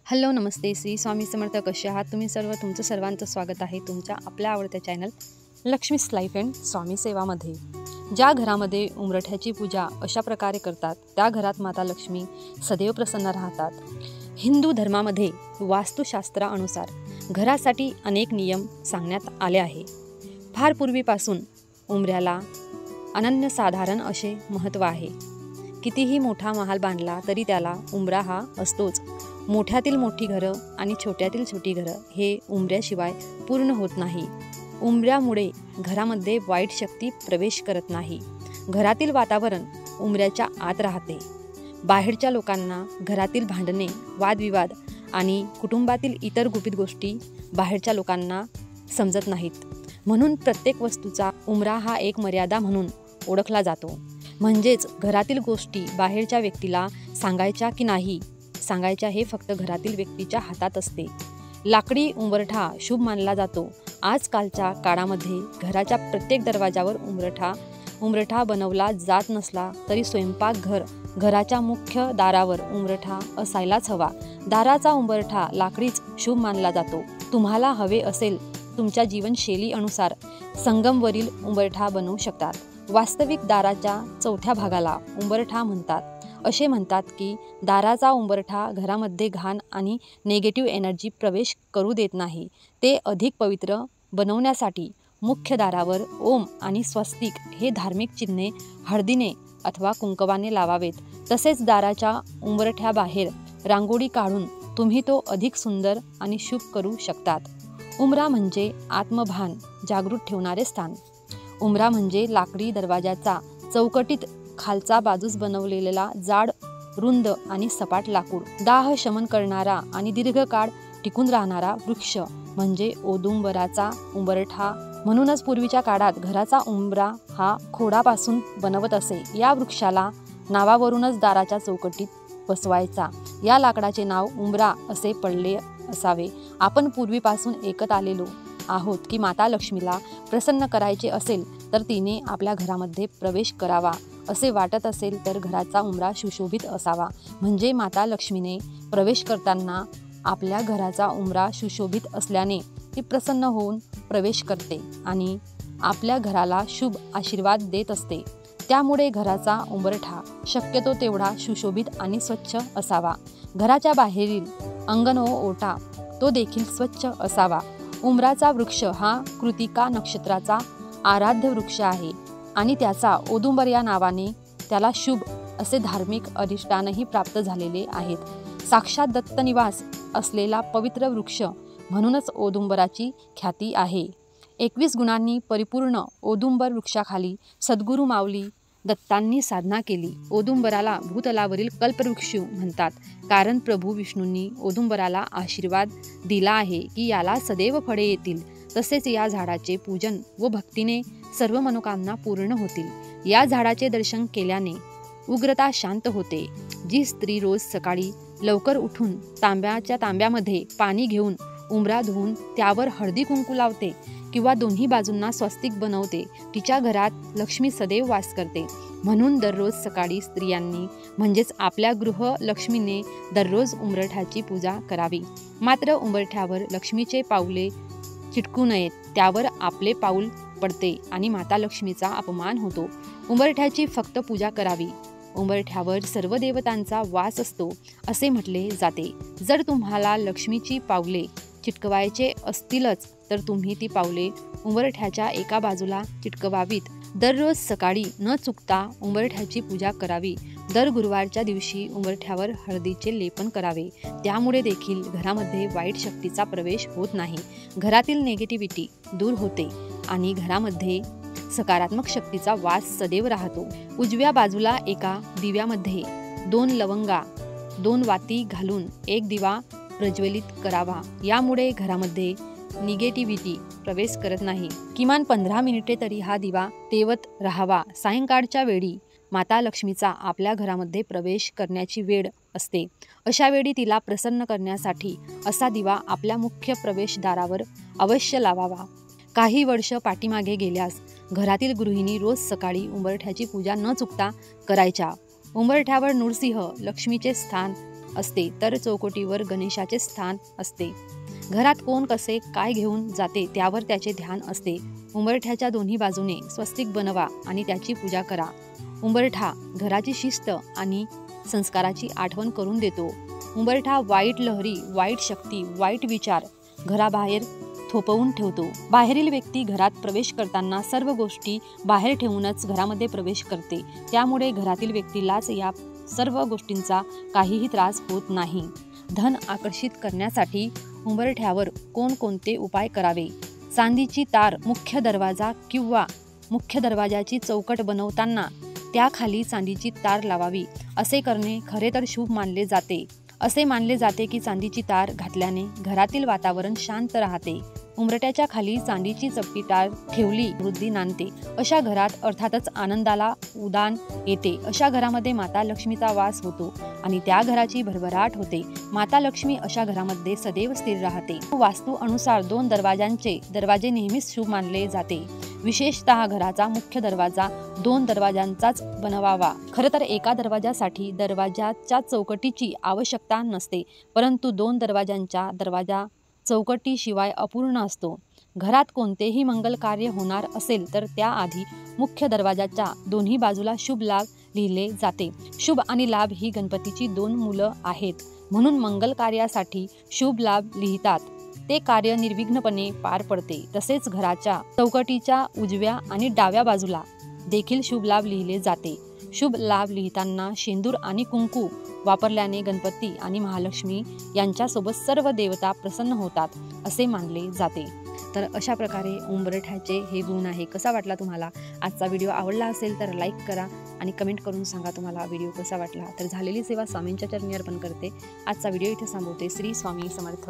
Hello नमस्ते श्री स्वामी समर्थ. कसे आहात तुम्ही सर्व? तुमचं सर्वांचं स्वागत आहे तुमच्या आपल्या आवडत्या चॅनल लक्ष्मीज लाईफ अँड स्वामी सेवामध्ये. ज्या घरामध्ये उंबरठ्याची पूजा अशा प्रकारे करतात त्या घरात माता लक्ष्मी सदैव प्रसन्न राहतात. हिंदू धर्मामध्ये वास्तुशास्त्रानुसार घरासाठी अनेक नियम सांगण्यात आले आहे. फार पूर्वीपासून उंबऱ्याला अनन्यसाधारण असे महत्त्व आहे. कितीही मोठा महाल बांधला तरी त्याला उंबरा हा असतोच. मोठ्यातील मोठी घरं आणि छोट्यातील छोटी घरं हे उंबऱ्याशिवाय पूर्ण होत नाही. उंबऱ्यामुळे घरामध्ये वाईट शक्ती प्रवेश करत नाही. घरातील वातावरण उंबऱ्याच्या आत राहते. बाहेरच्या लोकांना घरातील भांडणे, वादविवाद आणि कुटुंबातील इतर गुपित गोष्टी बाहेरच्या लोकांना समजत नाहीत. म्हणून प्रत्येक वस्तूचा उंबरा हा एक मर्यादा म्हणून ओळखला जातो. म्हणजेच घरातील गोष्टी बाहेरच्या व्यक्तीला सांगायच्या की नाही सांगायच्या हे फक्त घरातील व्यक्तीच्या हातात असते. लाकडी उंबरठा शुभ मानला जातो. आजकालच्या काळामध्ये घराच्या प्रत्येक दरवाजावर उंबरठा बनवला जात नसला तरी स्वयंपाकघर घराच्या मुख्य दारावर उंबरठा असायलाच हवा. दाराचा उंबरठा लाकडीच शुभ मानला जातो. तुम्हाला हवे असेल तुमच्या जीवनशैली अनुसार संगमवरील उंबरठा बनवू शकतात. वास्तविक दाराच्या चौथ्या भागाला उंबरठा म्हणतात. असे म्हणतात की दाराचा उंबरठा घरामध्ये घाण आणि नेगेटिव्ह एनर्जी प्रवेश करू देत नाही. ते अधिक पवित्र बनवण्यासाठी मुख्य दारावर ओम आणि स्वस्तिक हे धार्मिक चिन्हे हळदीने अथवा कुंकवाने लावावेत. तसेच दाराच्या उंबरठ्याबाहेर रांगोळी काढून तुम्ही तो अधिक सुंदर आणि शुभ करू शकतात. उंबरा म्हणजे आत्मभान जागृत ठेवणारे स्थान. उंबरा म्हणजे लाकडी दरवाजाचा चौकटीत खालचा बाजूस बनवलेला जाड, रुंद आणि सपाट लाकूड. दाह शमन करणारा आणि दीर्घकाळ टिकून राहणारा वृक्ष म्हणजे औदुंबराचा उंबरठा. म्हणूनच पूर्वीच्या काळात घराचा उंबरा हा खोडापासून बनवत असे. या वृक्षाला नावावरूनच दाराच्या चौकटीत बसवायचा. या लाकडाचे नाव उंबरा असे पडले असावे. आपण पूर्वीपासून ऐकत आलेलो आहोत की माता लक्ष्मीला प्रसन्न करायचे असेल तर तिने आपल्या घरामध्ये प्रवेश करावा. असे वाटत असेल तर घराचा उंबरा सुशोभित असावा. म्हणजे माता लक्ष्मीने प्रवेश करताना आपल्या घराचा उंबरा सुशोभित असल्याने ती प्रसन्न होऊन प्रवेश करते आणि आपल्या घराला शुभ आशीर्वाद देत असते. त्यामुळे घराचा उंबरठा शक्यतो तेवढा सुशोभित आणि स्वच्छ असावा. घराच्या बाहेरील अंगण व ओटा तो देखील स्वच्छ असावा. उंबराचा वृक्ष हा कृतिका नक्षत्राचा आराध्य वृक्ष आहे आणि त्याचा औदुंबर या नावाने त्याला शुभ असे धार्मिक अधिष्ठानही प्राप्त झालेले आहेत. साक्षात दत्तनिवास असलेला पवित्र वृक्ष म्हणूनच औदुंबराची ख्याती आहे. 21 गुणांनी परिपूर्ण औदुंबर वृक्षाखाली सद्गुरू माऊली दत्तांनी साधना केली. औदुंबराला भूतलावरील कल्पवृक्ष म्हणतात कारण प्रभू विष्णूंनी औदुंबराला आशीर्वाद दिला आहे की याला सदैव फळे येतील. तसेच या झाडाचे पूजन व भक्तीने सर्व मनोकामना पूर्ण होतील. या झाडाचे दर्शन केल्याने उग्रता शांत होते. जी स्त्री रोज सकाळी लवकर उठून तांब्यामध्ये पाणी घेऊन उंबरा धुवून त्यावर हळदी कुंकू लावते किंवा दोन्ही बाजूंना स्वस्तिक बनवते तिच्या घरात लक्ष्मी सदैव वास करते. म्हणून दररोज सकाळी स्त्रियांनी म्हणजेच आपल्या गृहलक्ष्मीने दररोज उंबरठ्याची पूजा करावी. मात्र उंबरठ्यावर लक्ष्मीचे पाऊले चिटकू नयेत. त्यावर आपले पाऊल पडते आणि माता लक्ष्मीचा अपमान होतो. उंबरठ्याची फक्त पूजा करावी. उंबरठ्यावर सर्व देवतांचा वास असतो असे म्हटले जाते. जर तुम्हाला लक्ष्मीची पावले चिटकवायचे असतीलच तर तुम्ही ती पावले उंबरठ्याच्या एका बाजूला चिटकवावीत. दररोज सकाळी न चुकता उंबरठ्याची पूजा करावी. दर गुरुवारच्या दिवशी उंबरठ्यावर हळदीचे लेपन करावे. त्यामुळे देखील घरामध्ये वाईट शक्तीचा प्रवेश होत नाही. घरातील नेगेटिव्हिटी दूर होते आणि घरामध्ये सकारात्मक शक्तीचा वास सदैव राहतो. उजव्या बाजूला एका दिव्यामध्ये 2 लवंगा 2 वाती घालून एक दिवा प्रज्वलित करावा. यामुळे घरामध्ये निगेटिव्हिटी प्रवेश करत नाही. किमान 15 मिनिटे तरी हा दिवा तेवत राहावा. सायंकाळच्या वेळी माता लक्ष्मीचा आपल्या घरामध्ये प्रवेश करण्याची वेळ असते. अशा वेळी तिला प्रसन्न करण्यासाठी असा दिवा आपल्या मुख्य प्रवेशद्वारावर अवश्य लावावा. काही वर्ष पाठीमागे गेल्यास घरातील गृहिणी रोज सकाळी उंबरठ्याची पूजा न चुकता करायच्या. उंबरठ्यावर नृसिंह लक्ष्मीचे स्थान असते तर चौकटीवर गणेशाचे स्थान असते. घरात कोण कसे काय घेऊन जाते त्यावर त्याचे ध्यान असते. उंबरठ्याच्या दोन्ही बाजूने स्वस्तिक बनवा आणि त्याची पूजा करा. उंबरठा घराची शिस्त आणि संस्काराची आठवण करून देतो. उंबरठा वाईट लहरी, वाईट शक्ती, वाईट विचार घराबाहेर थोपवून ठेवतो. बाहेरील व्यक्ती घरात प्रवेश करताना सर्व गोष्टी बाहेर ठेवूनच घरामध्ये प्रवेश करते. त्यामुळे घरातील व्यक्तीलाच या सर्व गोष्टींचा काहीही त्रास होत नाही. धन आकर्षित करण्यासाठी उंबरठ्यावर कोणकोणते उपाय करावे? चांदीची तार मुख्य दरवाजा किंवा मुख्य दरवाजाची चौकट बनवताना त्याखाली चांदीची तार लावावी. असे करणे खरे तर शुभ मानले जाते. असे मानले जाते की चांदीची तार घातल्याने घरातील वातावरण शांत राहते. उंबरठ्याच्या खाली चांदीची चपटी तार ठेवली वृद्धी नांदते. अशा घरात अर्थातच आनंदाला उधाण येते. अशा घरामध्ये माता लक्ष्मीचा वास होतो आणि त्या घराची भरभराट होते. माता लक्ष्मी अशा घरामध्ये सदैव स्थिर राहते. वास्तू अनुसार 2 दरवाजे नेहमीच शुभ मानले जाते. विशेषतः घराचा मुख्य दरवाजा 2 दरवाजांचाच बनवावा. खरं तर एका दरवाजासाठी दरवाजाच्या चौकटीची आवश्यकता नसते, परंतु 2 दरवाजांच्या दरवाजा चौकटीशिवाय अपूर्ण असतो. घरात कोणतेही मंगल कार्य होणार असेल तर त्याआधी मुख्य दरवाजाच्या दोन्ही बाजूला शुभ लाभ लिहिले जाते. शुभ आणि लाभ ही गणपतीची 2 मुलं आहेत, म्हणून मंगल कार्यासाठी शुभ लाभ लिहितात. ते कार्य निर्विघ्नपणे पार पडते. तसेच घराच्या चौकटीच्या उजव्या आणि डाव्या बाजूला देखील शुभ लाभ लिहिले जाते. शुभ लाभ लिहिताना शेंदूर आणि कुंकू वापरल्याने गणपती आणि महालक्ष्मी यांच्यासोबत सर्व देवता प्रसन्न होतात असे मानले जाते. तर अशा प्रकारे उंबरठ्याचे हे गुण आहे. कसा वाटला तुम्हाला आजचा व्हिडिओ? आवडला असेल तर लाईक करा आणि कमेंट करून सांगा तुम्हाला व्हिडिओ कसा वाटला. तर झालेली सेवा स्वामींच्या चरणी अर्पण करते. आजचा व्हिडिओ इथे थांबवते. श्री स्वामी समर्थ.